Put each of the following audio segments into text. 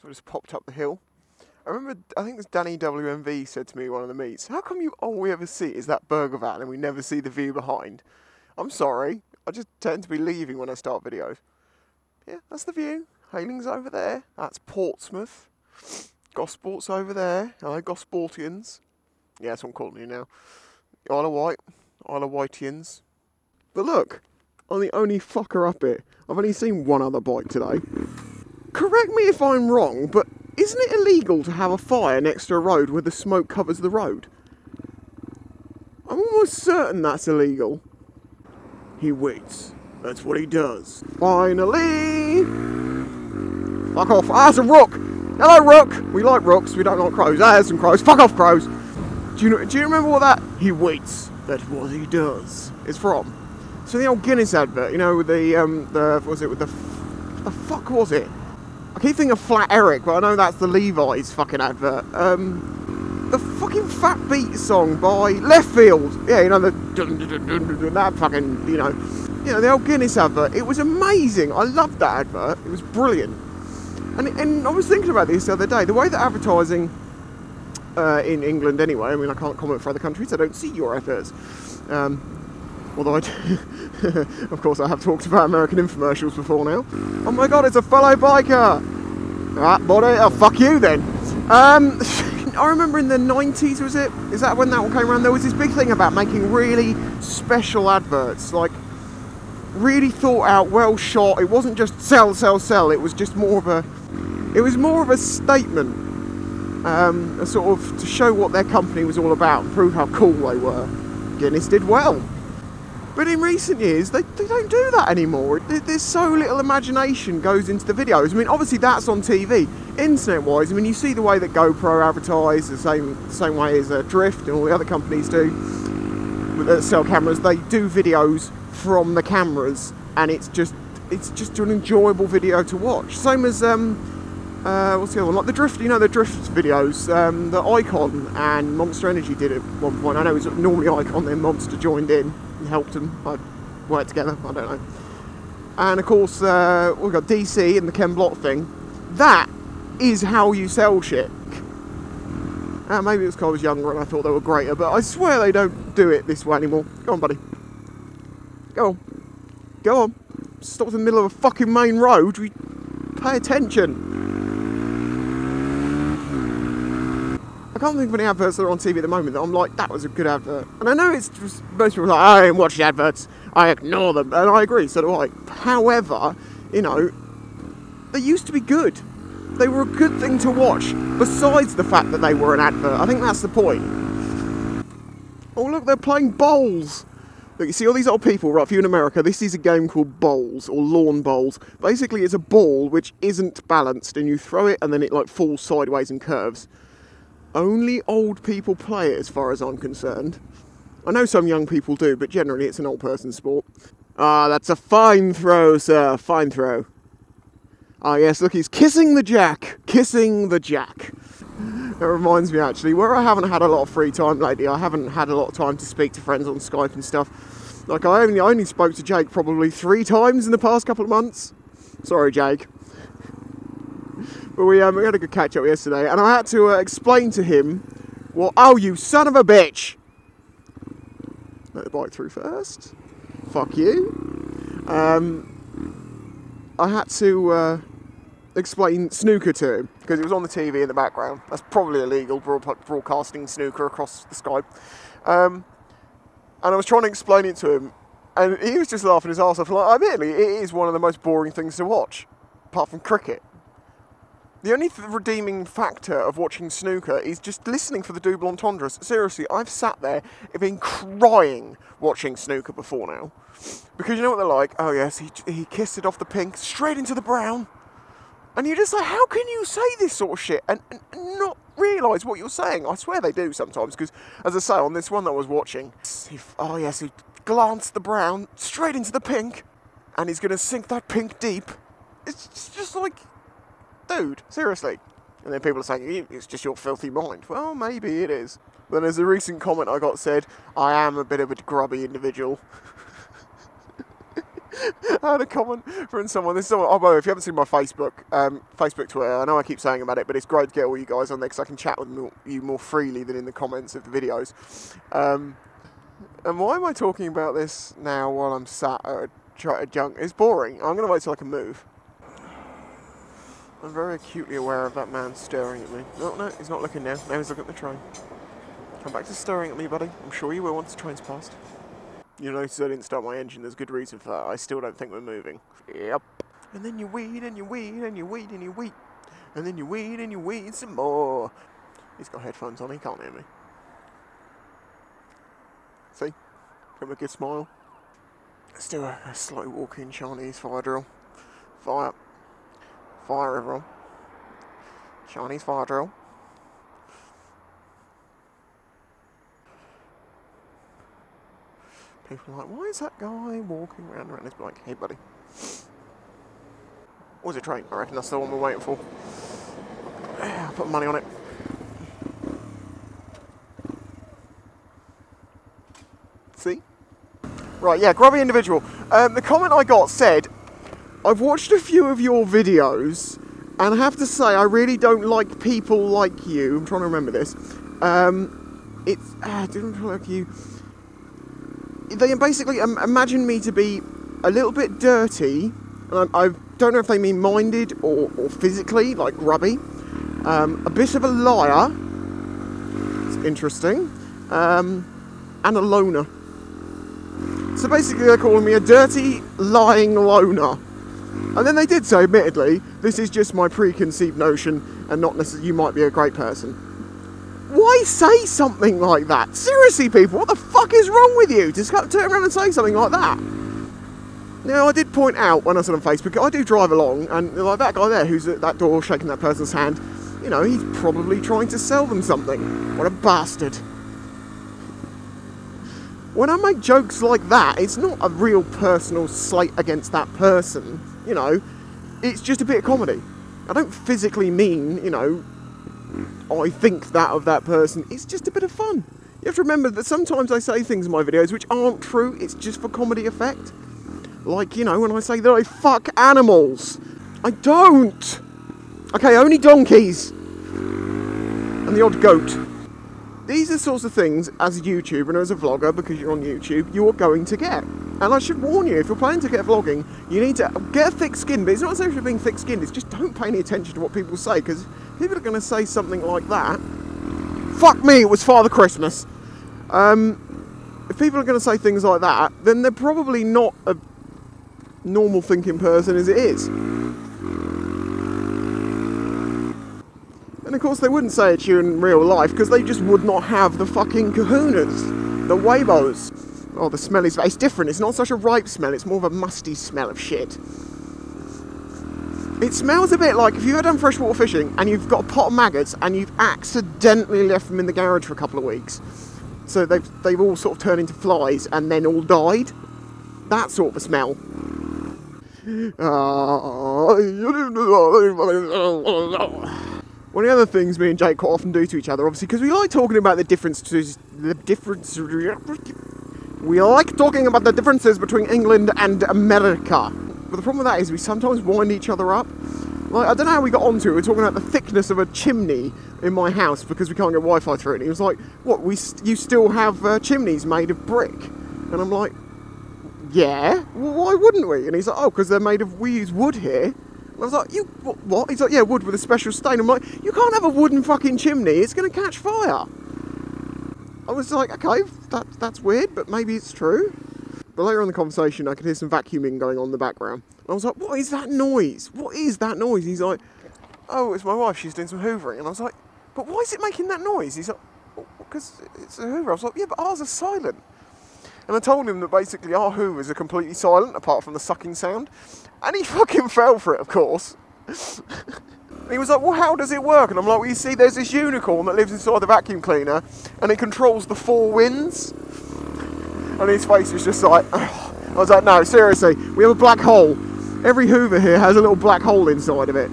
I just popped up the hill. I remember, I think it was Danny WMV said to me one of the meets, how come all we ever see is that burger van and we never see the view behind? I'm sorry, I just tend to be leaving when I start videos. Yeah, that's the view. Hailing's over there. That's Portsmouth. Gosport's over there. Hello, Gosportians. Yeah, that's what I'm calling you now. Isle of Wight. Isle of Wightians. But look, I'm the only fucker up it. I've only seen one other bike today. Correct me if I'm wrong, but isn't it illegal to have a fire next to a road where the smoke covers the road? I'm almost certain that's illegal. He waits. That's what he does. Finally! Fuck off. Ah, it's a rook! Hello, rook! We like rooks, we don't like crows. Ah, there's some crows. Fuck off, crows! Do you remember what that? He waits. That's what he does. It's from. So the old Guinness advert, you know, with the fuck was it? I keep thinking of Flat Eric, but I know that's the Levi's fucking advert. The fucking Fat Beat song by Left Field. Yeah, you know, the dun, dun, dun, dun, dun, that fucking, you know, the old Guinness advert. It was amazing. I loved that advert. It was brilliant. And I was thinking about this the other day. The way that advertising in England, anyway. I mean, I can't comment for other countries. I don't see your adverts. Although I do, of course, I have talked about American infomercials before now. Oh my God, it's a fellow biker. Right, buddy. Oh, fuck you then. I remember in the 90s, was it? Is that when that one came around? There was this big thing about making really special adverts, like really thought out, well shot. It wasn't just sell, sell, sell. It was just more of a, statement, a sort of to show what their company was all about and prove how cool they were. Guinness did well. But in recent years, they don't do that anymore. There's so little imagination goes into the videos. I mean, obviously that's on TV. Internet-wise, I mean, you see the way that GoPro advertise, the same way as Drift and all the other companies do that sell cameras. They do videos from the cameras, and it's just an enjoyable video to watch. Same as what's the other one? Like the Drift, you know, the Drift videos that Icon and Monster Energy did at one point. I know it was normally Icon, then Monster joined in and helped them. I worked together. I don't know. And of course, we've got DC and the Ken Block thing. That is how you sell shit. Maybe it's because I was younger and I thought they were greater, but I swear they don't do it this way anymore. Go on, buddy. Go on. Go on. Stop in the middle of a fucking main road. Pay attention. I can't think of any adverts that are on TV at the moment that I'm like, that was a good advert. And I know it's just, most people are like, I don't watch the adverts, I ignore them. And I agree, so do I. However, you know, they used to be good. They were a good thing to watch, besides the fact that they were an advert. I think that's the point. Oh, look, they're playing bowls. Look, you see all these old people, right, if you're in America, this is a game called bowls, or lawn bowls. Basically, it's a ball which isn't balanced, and you throw it, and then it, like, falls sideways and curves. Only old people play it, as far as I'm concerned. I know some young people do, but generally it's an old person sport. Ah, that's a fine throw, sir, fine throw. Ah, yes, look, he's kissing the jack. Kissing the jack. That reminds me, actually, where I haven't had a lot of free time lately, I haven't had a lot of time to speak to friends on Skype and stuff. Like, I only spoke to Jake probably 3 times in the past couple of months. Sorry, Jake. But we had a good catch-up yesterday, and I had to explain to him, well, oh, you son of a bitch! Let the bike through first. Fuck you. I had to explain snooker to him, because it was on the TV in the background. That's probably illegal, broadcasting snooker across the Skype. And I was trying to explain it to him, and he was just laughing his arse off. Like, admittedly, it is one of the most boring things to watch, apart from cricket. The only redeeming factor of watching snooker is just listening for the double entendres. Seriously, I've sat there and been crying watching snooker before now. Because you know what they're like? Oh yes, he kissed it off the pink, straight into the brown. And you're just like, how can you say this sort of shit and not realise what you're saying? I swear they do sometimes, because as I say, on this one that I was watching, he glanced the brown, straight into the pink, and he's going to sink that pink deep. It's just like, dude, seriously. And then people are saying, it's just your filthy mind. Well, maybe it is. Then as a recent comment I got said, I am a bit of a grubby individual. I had a comment from someone. This is someone. Oh, well, if you haven't seen my Facebook, Twitter, I know I keep saying about it, but it's great to get all you guys on there because I can chat with you more freely than in the comments of the videos. And why am I talking about this now while I'm sat at a junk? It's boring. I'm going to wait till I can move. I'm very acutely aware of that man staring at me. No, he's not looking now. Now he's looking at the train. Come back to staring at me, buddy. I'm sure you will once the train's passed. You notice I didn't start my engine. There's good reason for that. I still don't think we're moving. Yep. And then you weed and you weed and you weed and you weed. And then you weed and you weed some more. He's got headphones on. He can't hear me. See? Give him a good smile. Let's do a slow walking Chinese fire drill. Fire. Fire, everyone. Chinese fire drill. People are like, why is that guy walking around his bike? Hey, buddy. Or is it a train? I reckon that's the one we're waiting for. I'll put money on it. See? Right, yeah, grubby individual. The comment I got said, I've watched a few of your videos, and I have to say, I really don't like people like you. I'm trying to remember this. Don't like you. They basically imagine me to be a little bit dirty, and I don't know if they mean minded or physically, like grubby. A bit of a liar. It's interesting. And a loner. So basically they're calling me a dirty, lying loner. And then they did say, admittedly, this is just my preconceived notion and not necessarily you might be a great person. Why say something like that? Seriously, people, what the fuck is wrong with you? Just turn around and say something like that. Now, I did point out when I said on Facebook, I do drive along, and like that guy there who's at that door shaking that person's hand, you know, he's probably trying to sell them something. What a bastard. When I make jokes like that, it's not a real personal slight against that person, you know, it's just a bit of comedy. I don't physically mean, you know, I think that of that person. It's just a bit of fun. You have to remember that sometimes I say things in my videos which aren't true, it's just for comedy effect. Like, you know, when I say that I fuck animals. I don't! Okay, only donkeys. And the odd goat. These are the sorts of things, as a YouTuber and as a vlogger, because you're on YouTube, you're going to get. And I should warn you, if you're planning to get vlogging, you need to get a thick skin. But it's not necessarily being thick-skinned, it's just don't pay any attention to what people say, because people are going to say something like that. Fuck me, it was Father Christmas. If people are going to say things like that, then they're probably not a normal thinking person as it is. And of course they wouldn't say it to you in real life because they just would not have the fucking kahunas. The huevos. Oh, the smell is... It's different. It's not such a ripe smell. It's more of a musty smell of shit. It smells a bit like if you've ever done freshwater fishing and you've got a pot of maggots and you've accidentally left them in the garage for a couple of weeks. So they've all sort of turned into flies and then all died. That sort of a smell. One of the other things me and Jake quite often do to each other, obviously, because we like talking about the differences between England and America. But the problem with that is we sometimes wind each other up. Like, I don't know how we got onto it. We were talking about the thickness of a chimney in my house because we can't get Wi-Fi through it. And he was like, what, you still have chimneys made of brick? And I'm like, yeah, well, why wouldn't we? And he's like, oh, because we use wood here. And I was like, what? He's like, yeah, wood with a special stain. I'm like, you can't have a wooden fucking chimney, it's going to catch fire. I was like, okay, that's weird, but maybe it's true. But later on in the conversation, I could hear some vacuuming going on in the background. And I was like, what is that noise? What is that noise? And he's like, oh, it's my wife, she's doing some hoovering. And I was like, but why is it making that noise? He's like, well, because it's a hoover. I was like, yeah, but ours are silent. And I told him that basically our hoovers are completely silent, apart from the sucking sound. And he fucking fell for it, of course. He was like, well, how does it work? And I'm like, well, you see, there's this unicorn that lives inside the vacuum cleaner, and it controls the 4 winds. And his face was just like, ugh. I was like, no, seriously, we have a black hole. Every hoover here has a little black hole inside of it.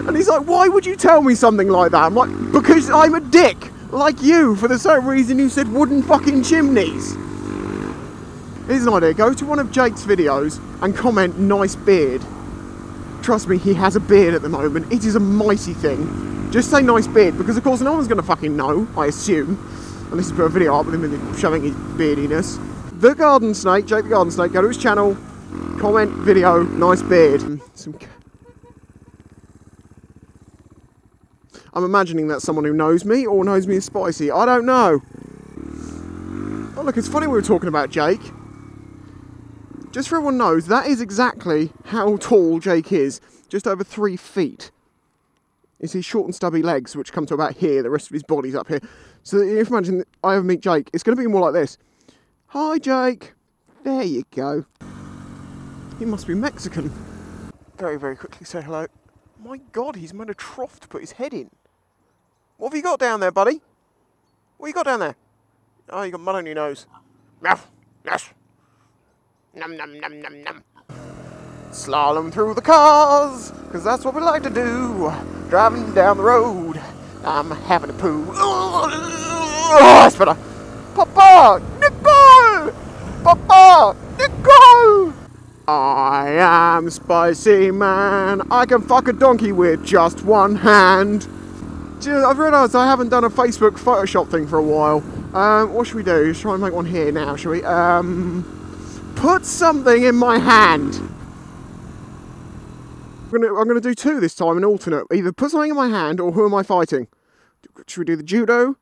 And he's like, why would you tell me something like that? I'm like, because I'm a dick, like you, for the same reason you said wooden fucking chimneys. Here's an idea. Go to one of Jake's videos and comment "nice beard." Trust me, he has a beard at the moment. It is a mighty thing. Just say "nice beard," because of course no one's going to fucking know, I assume. Unless you put a video up with him showing his beardiness. The Garden Snake, Jake the Garden Snake, go to his channel, comment video, "nice beard." I'm imagining that's someone who knows me or knows me as Spicy. I don't know. Oh look, it's funny we were talking about Jake. Just so everyone knows, that is exactly how tall Jake is. Just over 3 feet. It's his short and stubby legs, which come to about here. The rest of his body's up here. So if you imagine I ever meet Jake, it's going to be more like this. Hi, Jake. There you go. He must be Mexican. Very, very quickly say hello. My God, he's made a trough to put his head in. What have you got down there, buddy? What have you got down there? Oh, you got mud on your nose. Yes. Yes. Num, num, num, num, num. Slalom through the cars, because that's what we like to do. Driving down the road, I'm having a poo. Oh, that's better. Papa! Nicole! Papa! Nicole! I am Spicy Man. I can fuck a donkey with just one hand. I've realised I haven't done a Facebook Photoshop thing for a while. What should we do? Let's try and make one here now, shall we? Put something in my hand. I'm gonna do 2 this time, an alternate. Either put something in my hand or who am I fighting? Should we do the judo?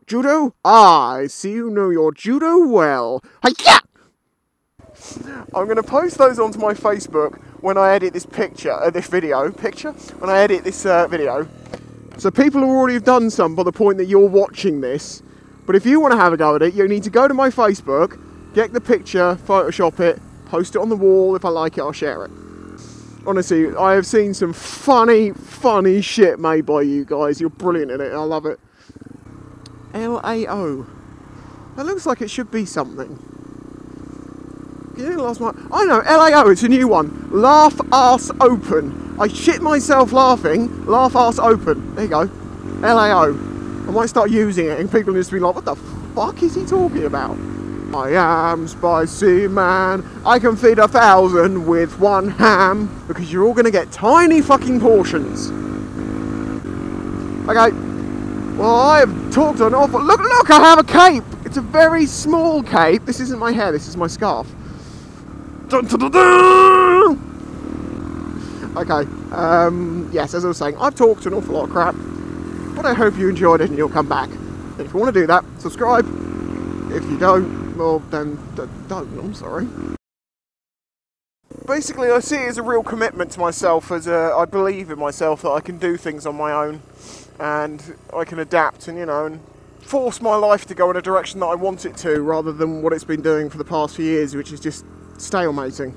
Judo? Ah, I see you know your judo well. Hi-ya! I'm going to post those onto my Facebook when I edit this video. When I edit this video. So people who already have done some by the point that you're watching this. But if you want to have a go at it, you need to go to my Facebook, get the picture, Photoshop it, post it on the wall. If I like it, I'll share it. Honestly, I have seen some funny shit made by you guys. You're brilliant at it. I love it. LAO. That looks like it should be something. Last one. I know, LAO, it's a new one. Laugh Arse Open. I shit myself laughing. Laugh Arse Open. There you go. LAO. I might start using it and people will just be like, what the fuck is he talking about? I am Spicy Man. I can feed 1,000 with one ham. Because you're all going to get tiny fucking portions. Okay. Well, I have talked an awful... Look, I have a cape. It's a very small cape. This isn't my hair, this is my scarf. Dun, dun, dun, dun. Okay, yes, as I was saying, I've talked an awful lot of crap. But I hope you enjoyed it and you'll come back. And if you want to do that, subscribe. If you don't, well, then don't, I'm sorry. Basically, I see it as a real commitment to myself, as I believe in myself that I can do things on my own. And I can adapt and, and force my life to go in a direction that I want it to, rather than what it's been doing for the past few years, which is just stalemating.